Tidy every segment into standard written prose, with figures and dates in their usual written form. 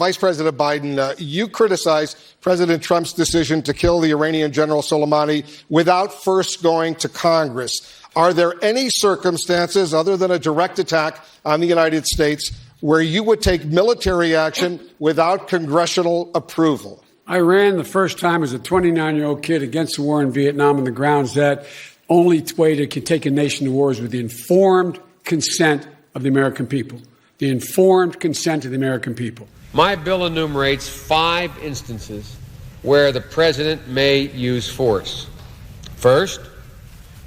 Vice President Biden, you criticized President Trump's decision to kill the Iranian General Soleimani without first going to Congress. Are there any circumstances other than a direct attack on the United States where you would take military action without congressional approval? I ran the first time as a 29-year-old kid against the war in Vietnam on the grounds that only way to take a nation to war is with the informed consent of the American people. The informed consent of the American people. My bill enumerates 5 instances where the president may use force. First,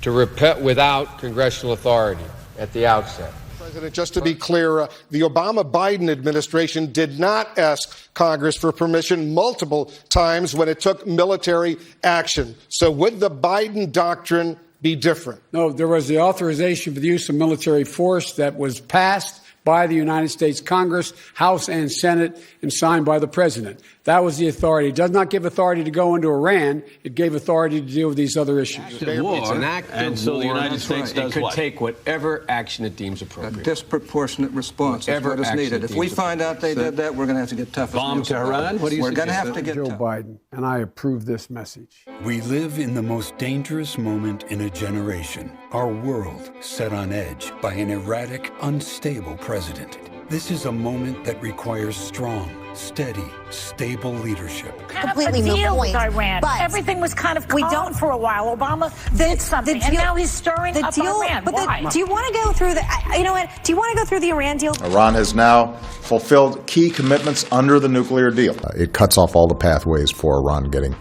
to repel without congressional authority at the outset. President, just to be clear, the Obama-Biden administration did not ask Congress for permission multiple times when it took military action. So would the Biden doctrine be different? No, there was the authorization for the use of military force that was passed by the United States Congress, House and Senate, and signed by the president. That was the authority. It does not give authority to go into Iran. It gave authority to deal with these other issues. It's an act of war. So the United States does could take whatever action it deems appropriate. A disproportionate response is what is needed. If we find out they did that, we're going to have to get tough. Bomb Tehran? What do you We're going to have to get Joe tough. Biden, and I approve this message. We live in the most dangerous moment in a generation. Our world set on edge by an erratic, unstable president. This is a moment that requires strong, steady, stable leadership. Completely moot point. With Iran. But everything was kind of calm for a while. Obama did something, and now he's stirring up Iran. Why? Do you want to go through the? You know what? Do you want to go through the Iran deal? Iran has now fulfilled key commitments under the nuclear deal. It cuts off all the pathways for Iran getting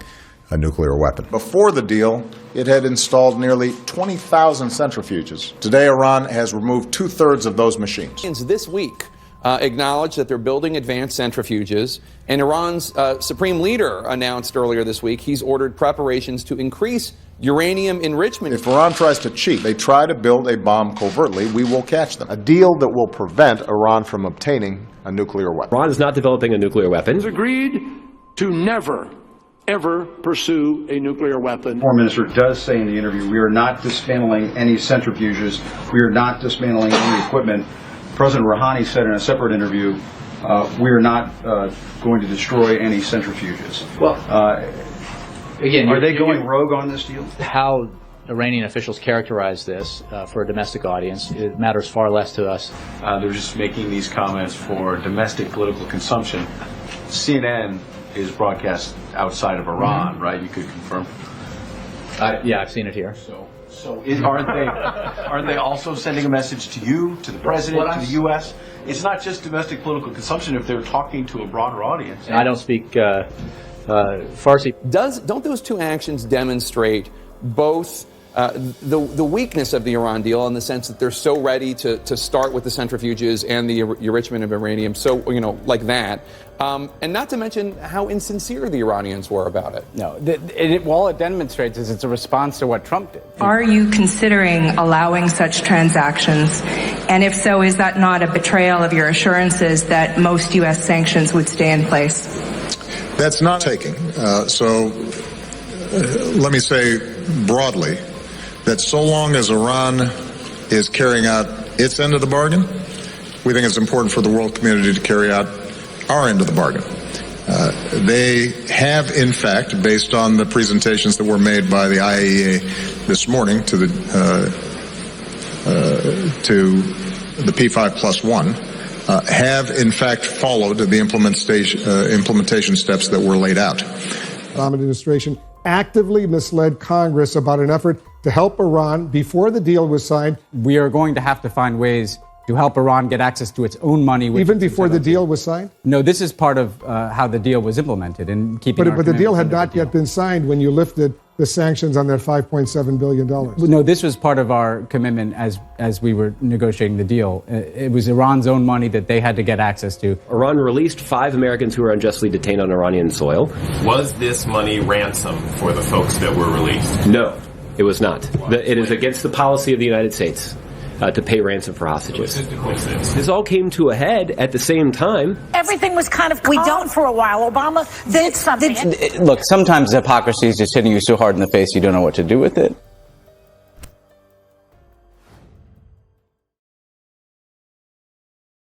a nuclear weapon. Before the deal, it had installed nearly 20,000 centrifuges. Today, Iran has removed 2/3 of those machines. This week acknowledged that they're building advanced centrifuges, and Iran's supreme leader announced earlier this week he's ordered preparations to increase uranium enrichment. If Iran tries to cheat, they try to build a bomb covertly, we will catch them. A deal that will prevent Iran from obtaining a nuclear weapon. Iran is not developing a nuclear weapon. It's agreed to never ever pursue a nuclear weapon. The Foreign Minister does say in the interview, we are not dismantling any centrifuges. We are not dismantling any equipment. President Rouhani said in a separate interview, we are not going to destroy any centrifuges. Well, again, are they going rogue on this deal? How Iranian officials characterize this for a domestic audience, it matters far less to us. They're just making these comments for domestic political consumption. CNN is broadcast outside of Iran, right? You could confirm. Yeah, I've seen it here. So aren't they also sending a message to you, to the president, to the U.S.? It's not just domestic political consumption if they're talking to a broader audience. I don't speak Farsi. Don't those two actions demonstrate both the weakness of the Iran deal in the sense that they're so ready to start with the centrifuges and the enrichment of uranium, so, like that, and not to mention how insincere the Iranians were about it. No, all it demonstrates is it's a response to what Trump did. Are you considering allowing such transactions? And if so, is that not a betrayal of your assurances that most U.S. sanctions would stay in place? That's not taking. Let me say broadly that so long as Iran is carrying out its end of the bargain, we think it's important for the world community to carry out our end of the bargain. They have, in fact, based on the presentations that were made by the IAEA this morning to the P5+1, have in fact followed the implementation steps that were laid out. The Obama administration actively misled Congress about an effort to help Iran before the deal was signed. We are going to have to find ways to help Iran get access to its own money. Even before the deal was signed? No, this is part of how the deal was implemented and keeping. But the deal had not yet been signed when you lifted the sanctions on that $5.7 billion. No, this was part of our commitment as we were negotiating the deal. It was Iran's own money that they had to get access to. Iran released 5 Americans who were unjustly detained on Iranian soil. Was this money ransom for the folks that were released? No, it was not. It is against the policy of the United States to pay ransom for hostages. This all came to a head at the same time. Everything was kind of calm for a while. Obama did something. Look, sometimes hypocrisy is just hitting you so hard in the face you don't know what to do with it.